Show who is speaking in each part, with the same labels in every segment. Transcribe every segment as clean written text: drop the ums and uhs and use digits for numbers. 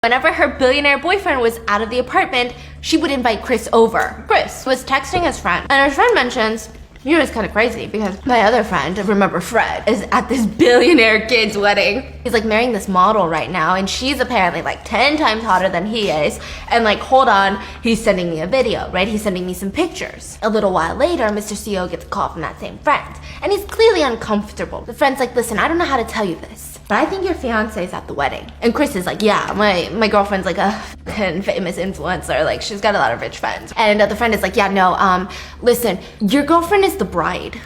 Speaker 1: Whenever her billionaire boyfriend was out of the apartment, she would invite Chris over. Chris was texting his friend, and his friend mentions, you know, it's kind of crazy because my other friend, remember Fred, is at this billionaire kid's wedding. He's like marrying this model right now, and she's apparently like 10 times hotter than he is. And like, hold on, he's sending me a video, right? He's sending me some pictures. A little while later, Mr. CEO gets a call from that same friend, and he's clearly uncomfortable. The friend's like, listen, I don't know how to tell you this, but I think your fiance is at the wedding. And Chris is like, yeah, my girlfriend's like a famous influencer. Like, she's got a lot of rich friends. And the friend is like, yeah, no, listen, your girlfriend is the bride.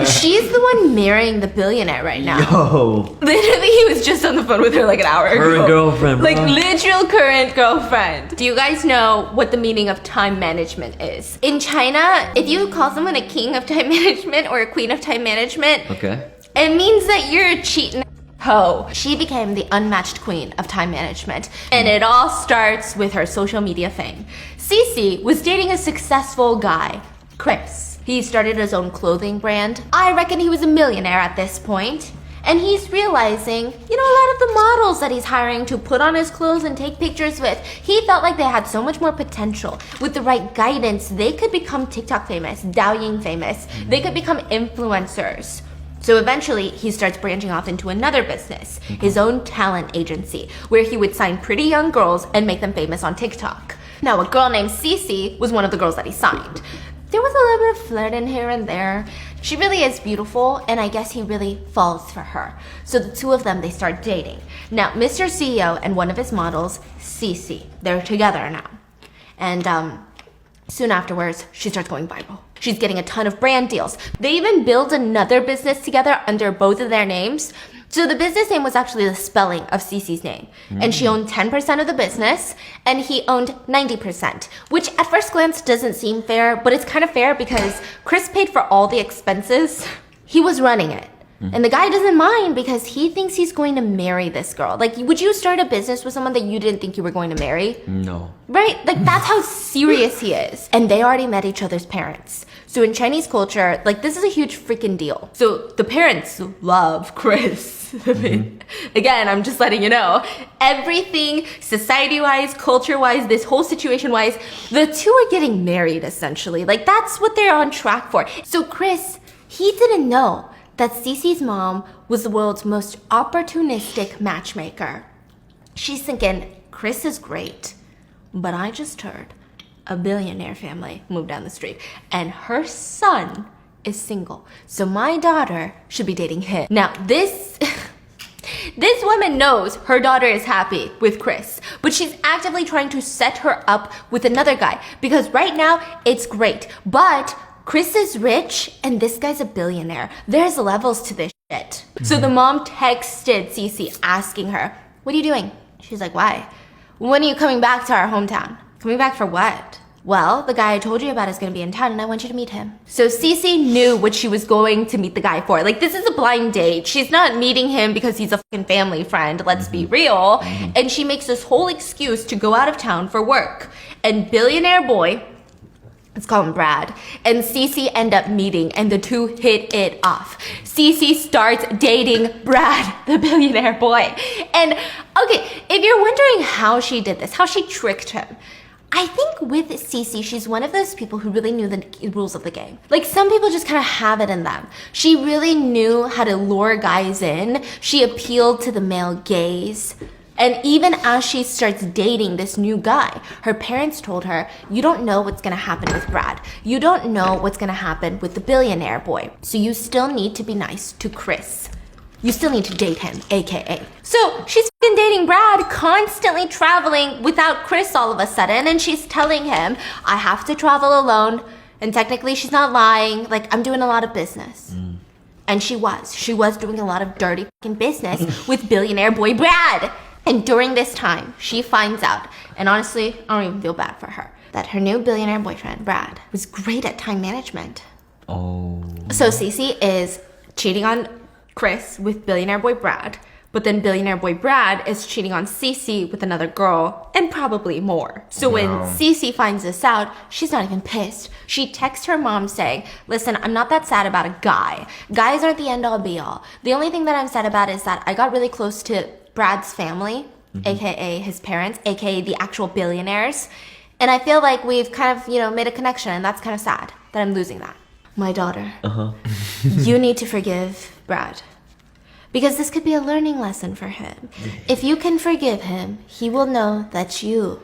Speaker 1: She's the one marrying the billionaire right now.
Speaker 2: Yo.
Speaker 1: Literally, he was just on the phone with her like an hour ago.
Speaker 2: Current girlfriend, bro.
Speaker 1: Like, literal current girlfriend. Do you guys know what the meaning of time management is? In China, if you call someone a king of time management or a queen of time management,
Speaker 2: Okay.
Speaker 1: it means that you're a cheating hoe. She became the unmatched queen of time management, and it all starts with her social media fame. Cece was dating a successful guy, Chris. He started his own clothing brand. I reckon he was a millionaire at this point. And he's realizing, you know, a lot of the models that he's hiring to put on his clothes and take pictures with, he felt like they had so much more potential. With the right guidance, they could become TikTok famous, Douyin famous. They could become influencers. So eventually, he starts branching off into another business, his own talent agency, where he would sign pretty young girls and make them famous on TikTok. Now, a girl named Cece was one of the girls that he signed. There was a little bit of flirting here and there. She really is beautiful, and I guess he really falls for her. So the two of them, they start dating. Now, Mr. CEO and one of his models, Cece, they're together now. And soon afterwards, she starts going viral. She's getting a ton of brand deals. They even build another business together under both of their names. So the business name was actually the spelling of Cece's name. And she owned 10% of the business, and he owned 90%, which at first glance doesn't seem fair, but it's kind of fair because Chris paid for all the expenses. He was running it. And the guy doesn't mind because he thinks he's going to marry this girl. Like, would you start a business with someone that you didn't think you were going to marry?
Speaker 2: No.
Speaker 1: Right? Like, that's how serious he is. And they already met each other's parents. So in Chinese culture, like, this is a huge freaking deal. So the parents love Chris. I mean, again, I'm just letting you know. Everything, society-wise, culture-wise, this whole situation-wise, the two are getting married, essentially. Like, that's what they're on track for. So Chris, he didn't know that Cece's mom was the world's most opportunistic matchmaker. She's thinking, Chris is great, but I just heard a billionaire family moved down the street, and her son is single. So my daughter should be dating him. Now, this woman knows her daughter is happy with Chris, but she's actively trying to set her up with another guy because right now it's great, but Chris is rich and this guy's a billionaire. There's levels to this shit. So the mom texted Cece asking her, what are you doing? She's like, why? When are you coming back to our hometown? Coming back for what? Well, the guy I told you about is going to be in town and I want you to meet him. So Cece knew what she was going to meet the guy for. Like, this is a blind date. She's not meeting him because he's a fucking family friend. Let's be real. And she makes this whole excuse to go out of town for work. And billionaire boy, let's call him Brad, and Cece end up meeting and the two hit it off. Cece starts dating Brad, the billionaire boy. And okay, if you're wondering how she did this, how she tricked him, I think with Cece, she's one of those people who really knew the rules of the game. Like, some people just kind of have it in them. She really knew how to lure guys in. She appealed to the male gaze. And even as she starts dating this new guy, her parents told her, you don't know what's gonna happen with Brad. You don't know what's gonna happen with the billionaire boy. So you still need to be nice to Chris. You still need to date him, AKA. So she's fucking dating Brad, constantly traveling without Chris all of a sudden, and she's telling him, I have to travel alone. And technically she's not lying, like, I'm doing a lot of business. And she was doing a lot of dirty fucking business with billionaire boy Brad. And during this time, she finds out, and honestly, I don't even feel bad for her, that her new billionaire boyfriend, Brad, was great at time management.
Speaker 2: Oh.
Speaker 1: So Cece is cheating on Chris with billionaire boy Brad, but then billionaire boy Brad is cheating on Cece with another girl, and probably more. So when Cece finds this out, she's not even pissed. She texts her mom saying, listen, I'm not that sad about a guy. Guys aren't the end all be all. The only thing that I'm sad about is that I got really close to Brad's family, aka his parents, aka the actual billionaires. And I feel like we've kind of, made a connection, and that's kind of sad that I'm losing that. My daughter, you need to forgive Brad. Because this could be a learning lesson for him. If you can forgive him, he will know that you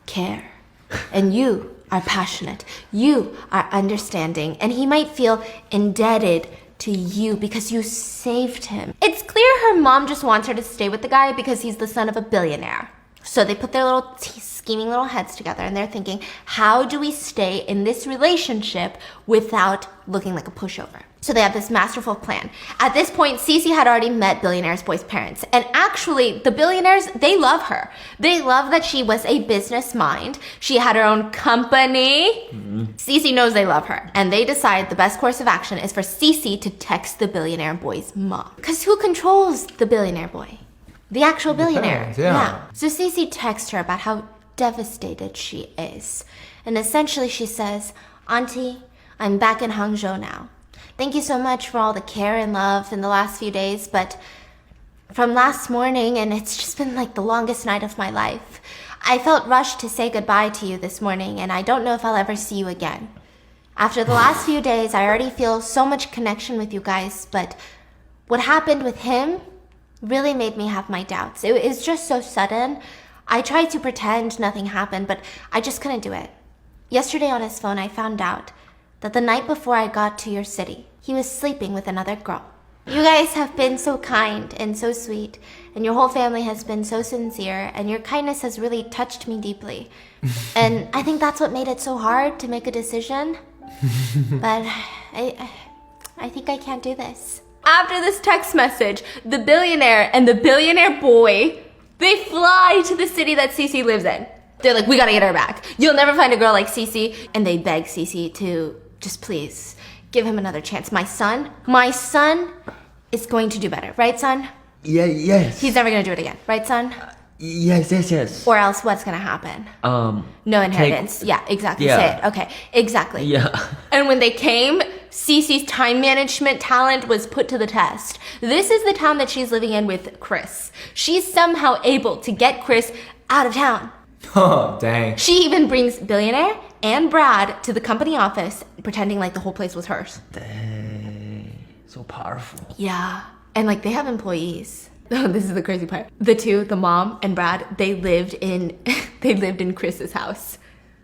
Speaker 1: care. And you are passionate. You are understanding. And he might feel indebted to you because you saved him. It's clear her mom just wants her to stay with the guy because he's the son of a billionaire. So they put their little scheming little heads together, and they're thinking, how do we stay in this relationship without looking like a pushover? So they have this masterful plan. At this point, Cece had already met Billionaire's boy's parents. And actually, the billionaires, they love her. They love that she was a business mind. She had her own company. Cece knows they love her. And they decide the best course of action is for Cece to text the billionaire boy's mom. Because who controls the billionaire boy? The actual billionaire. Yeah. So Cece texts her about how devastated she is. And essentially she says, Auntie, I'm back in Hangzhou now. Thank you so much for all the care and love in the last few days, but from last morning, and it's just been like the longest night of my life, I felt rushed to say goodbye to you this morning, and I don't know if I'll ever see you again. After the last few days, I already feel so much connection with you guys, but what happened with him really made me have my doubts. It was just so sudden. I tried to pretend nothing happened, but I just couldn't do it. Yesterday on his phone, I found out that the night before I got to your city, he was sleeping with another girl. You guys have been so kind and so sweet, and your whole family has been so sincere, and your kindness has really touched me deeply. And I think that's what made it so hard to make a decision. But I think I can't do this. After this text message, the billionaire and the billionaire boy, they fly to the city that Cece lives in. They're like, we gotta get her back. You'll never find a girl like Cece. And they beg Cece to just please give him another chance. My son is going to do better. Right, son?
Speaker 2: Yeah, yes.
Speaker 1: He's never gonna do it again. Right, son?
Speaker 2: Yes.
Speaker 1: Or else what's gonna happen? No inheritance. Yeah, exactly.
Speaker 2: Yeah.
Speaker 1: Say it. Okay, exactly.
Speaker 2: Yeah.
Speaker 1: And when they came, Cece's time management talent was put to the test. This is the town that she's living in with Chris. She's somehow able to get Chris out of town.
Speaker 2: Oh, dang.
Speaker 1: She even brings Billionaire and Brad to the company office, pretending like the whole place was hers.
Speaker 2: Dang. So powerful.
Speaker 1: Yeah. And like they have employees. Oh, this is the crazy part. The two, the mom and Brad, they lived in Chris's house.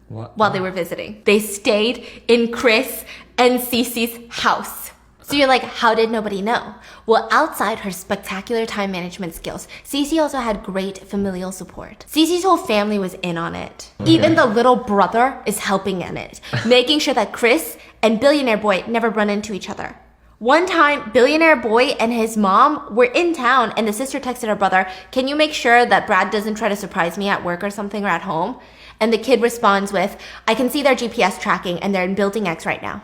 Speaker 2: What?
Speaker 1: While they were visiting. They stayed in Chris and Cece's house. So you're like, how did nobody know? Well, outside her spectacular time management skills, Cece also had great familial support. Cece's whole family was in on it. Okay. Even the little brother is helping in it, making sure that Chris and Billionaire Boy never run into each other. One time, Billionaire Boy and his mom were in town, and the sister texted her brother, can you make sure that Brad doesn't try to surprise me at work or something or at home? And the kid responds with, I can see their GPS tracking and they're in Building X right now.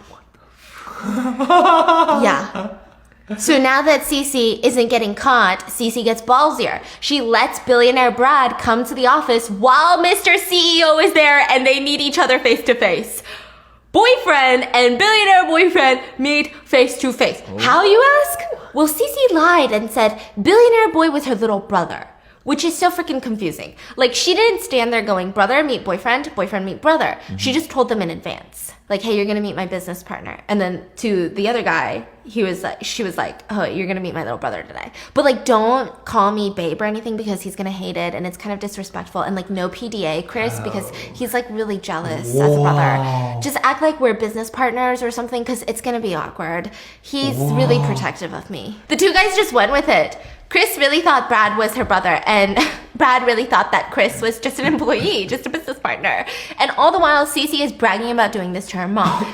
Speaker 1: Yeah. So now that Cece isn't getting caught, Cece gets ballsier. She lets Billionaire Brad come to the office while Mr. CEO is there and they meet each other face to face. Boyfriend and billionaire boyfriend meet face to face. How, you ask? Well, Cece lied and said Billionaire Boy was her little brother, which is so freaking confusing. Like, she didn't stand there going, brother meet boyfriend, boyfriend meet brother. She just told them in advance. Like, hey, you're gonna meet my business partner. And then to the other guy, she was like, oh, you're gonna meet my little brother today. But like, don't call me babe or anything because he's gonna hate it and it's kind of disrespectful. And like, no PDA, Chris, because he's like really jealous as a brother. Just act like we're business partners or something because it's gonna be awkward. He's really protective of me. The two guys just went with it. Chris really thought Brad was her brother, and Brad really thought that Chris was just an employee, just a business partner. And all the while, Cece is bragging about doing this to her mom.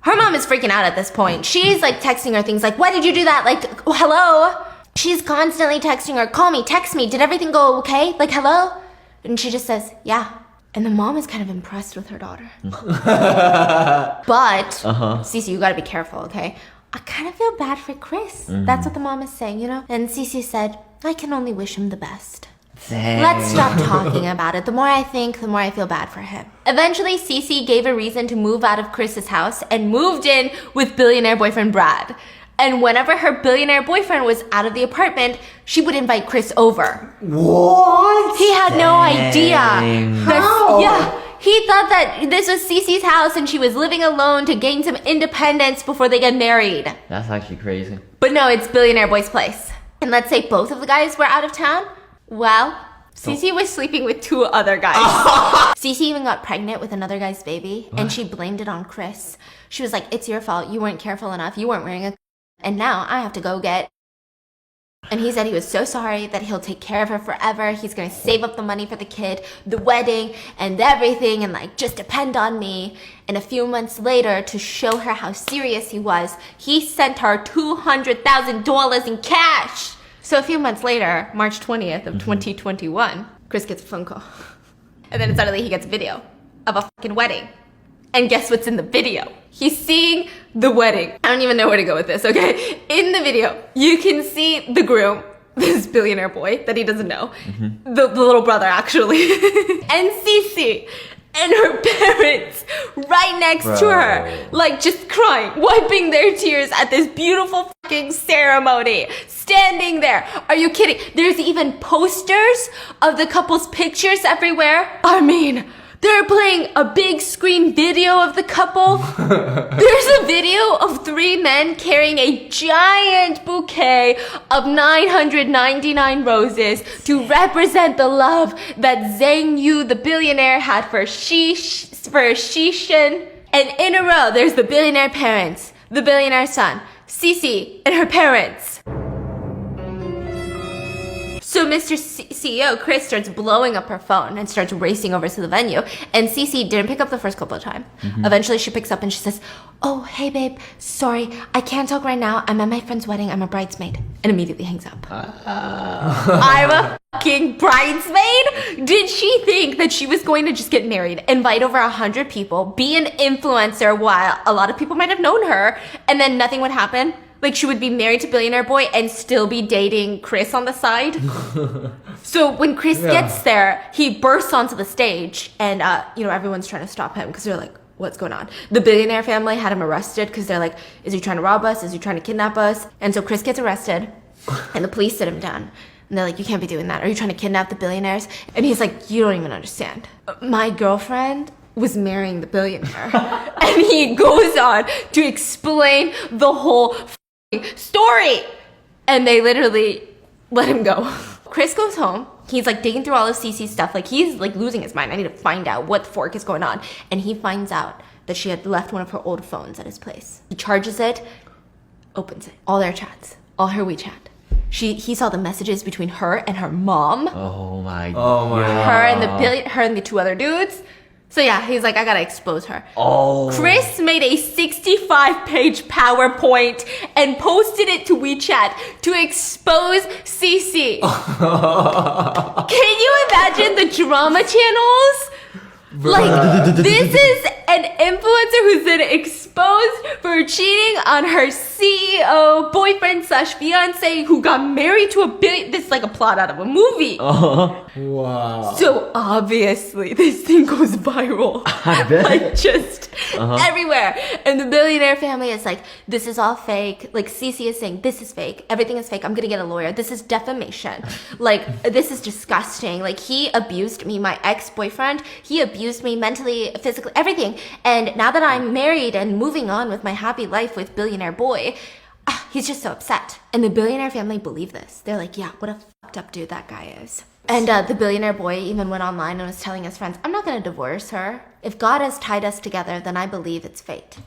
Speaker 1: Her mom is freaking out at this point. She's like texting her things like, why did you do that? Like, oh, hello? She's constantly texting her, call me, text me, did everything go okay? Like, hello? And she just says, yeah. And the mom is kind of impressed with her daughter. But, Cece, you gotta be careful, okay? I kind of feel bad for Chris. That's what the mom is saying, you know? And Cece said, I can only wish him the best.
Speaker 2: Dang.
Speaker 1: Let's stop talking about it. The more I think, the more I feel bad for him. Eventually, Cece gave a reason to move out of Chris's house and moved in with billionaire boyfriend Brad. And whenever her billionaire boyfriend was out of the apartment, she would invite Chris over.
Speaker 2: What?
Speaker 1: He had no idea.
Speaker 2: How?
Speaker 1: Yeah. He thought that this was Cece's house and she was living alone to gain some independence before they get married.
Speaker 2: That's actually crazy.
Speaker 1: But no, it's Billionaire Boy's place. And let's say both of the guys were out of town. Well, Cece was sleeping with 2 other guys. Cece even got pregnant with another guy's baby, and she blamed it on Chris. She was like, it's your fault. You weren't careful enough. You weren't wearing a... And now I have to go get... And he said he was so sorry that he'll take care of her forever. He's going to save up the money for the kid, the wedding, and everything, and like, just depend on me. And a few months later, to show her how serious he was, he sent her $200,000 in cash. So a few months later, March 20th of 2021, Chris gets a phone call. And then suddenly he gets a video of a fucking wedding. And guess what's in the video? He's seeing the wedding. I don't even know where to go with this, okay? In the video, you can see the groom, this billionaire boy that he doesn't know, the little brother actually, and Cece and her parents right next to her, like just crying, wiping their tears at this beautiful fucking ceremony, standing there. Are you kidding? There's even posters of the couple's pictures everywhere. I mean, they're playing a big screen video of the couple. There's a video of 3 men carrying a giant bouquet of 999 roses to represent the love that Zhang Yu, the billionaire, had for Shishin. And in a row, there's the billionaire parents, the billionaire son, Cece, and her parents. So Mr. CEO, Chris, starts blowing up her phone and starts racing over to the venue. And Cece didn't pick up the first couple of times. Eventually she picks up and she says, oh, hey babe, sorry, I can't talk right now. I'm at my friend's wedding. I'm a bridesmaid. And immediately hangs up. I'm a fucking bridesmaid? Did she think that she was going to just get married, invite over 100 people, be an influencer while a lot of people might have known her, and then nothing would happen? Like, she would be married to Billionaire Boy and still be dating Chris on the side. So when Chris gets there, he bursts onto the stage and, everyone's trying to stop him because they're like, what's going on? The Billionaire family had him arrested because they're like, is he trying to rob us? Is he trying to kidnap us? And so Chris gets arrested and the police sit him down. And they're like, you can't be doing that. Are you trying to kidnap the billionaires? And he's like, you don't even understand. My girlfriend was marrying the billionaire. And he goes on to explain the whole story, and they literally let him go. Chris goes home. He's like digging through all of Cece's stuff. Like, he's like losing his mind. I need to find out what the fork is going on. And he finds out that she had left one of her old phones at his place. He charges it, opens it, all their chats, all her WeChat. He saw the messages between her and her mom.
Speaker 2: Oh my god.
Speaker 1: Her and the 2 other dudes. So yeah, he's like, I gotta expose her.
Speaker 2: Oh.
Speaker 1: Chris made a 65-page PowerPoint and posted it to WeChat to expose Cece. Can you imagine the drama channels? Like, this is an influencer who's been exposed for cheating on her CEO boyfriend / fiance who got married to a billion. This is like a plot out of a movie.
Speaker 2: Wow.
Speaker 1: So obviously this thing goes viral.
Speaker 2: I bet.
Speaker 1: Like, just everywhere. And the billionaire family is like, this is all fake. Like, Cece is saying, this is fake. Everything is fake. I'm gonna get a lawyer. This is defamation. Like, this is disgusting. Like, he abused me, my ex-boyfriend. He abused me mentally, physically, everything. And now that I'm married and moving on with my happy life with Billionaire Boy, he's just so upset. And the billionaire family believe this. They're like, yeah, what a fucked up dude that guy is. And the Billionaire Boy even went online and was telling his friends, I'm not gonna divorce her. If God has tied us together, then I believe it's fate.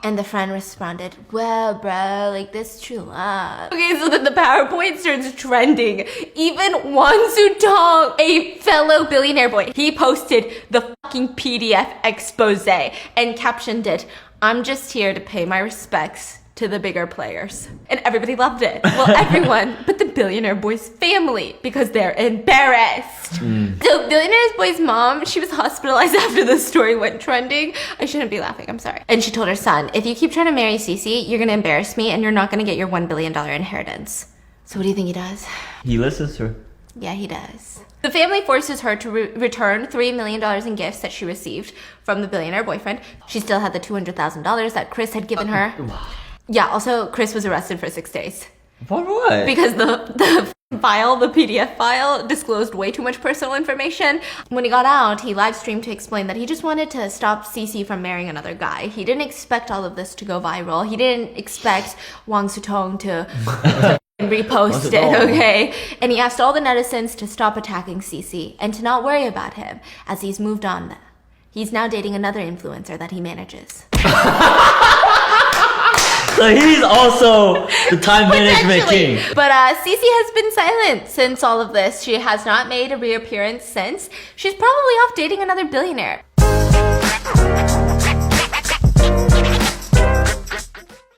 Speaker 1: And the friend responded, well, bro, like, this true love. Okay, so then the PowerPoint starts trending. Even Won Soo-tong, a fellow billionaire boy, he posted the fucking PDF expose and captioned it, I'm just here to pay my respects to the bigger players. And everybody loved it. Well, everyone but the Billionaire Boy's family, because they're embarrassed. So Billionaire Boy's mom, she was hospitalized after the story went trending. I shouldn't be laughing, I'm sorry. And she told her son, if you keep trying to marry Cece, you're gonna embarrass me and you're not gonna get your $1 billion inheritance. So what do you think he does?
Speaker 2: He listens to her.
Speaker 1: Yeah, he does. The family forces her to return $3 million in gifts that she received from the billionaire boyfriend. She still had the $200,000 that Chris had given her. Yeah, also, Chris was arrested for 6 days.
Speaker 2: For what?
Speaker 1: Because the file, the PDF file, disclosed way too much personal information. When he got out, he live streamed to explain that he just wanted to stop Cece from marrying another guy. He didn't expect all of this to go viral. He didn't expect Wang Sutong to repost it, okay? And he asked all the netizens to stop attacking Cece and to not worry about him as he's moved on. He's now dating another influencer that he manages.
Speaker 2: So he's also the time management king.
Speaker 1: But Cece has been silent since all of this. She has not made a reappearance since. She's probably off dating another billionaire.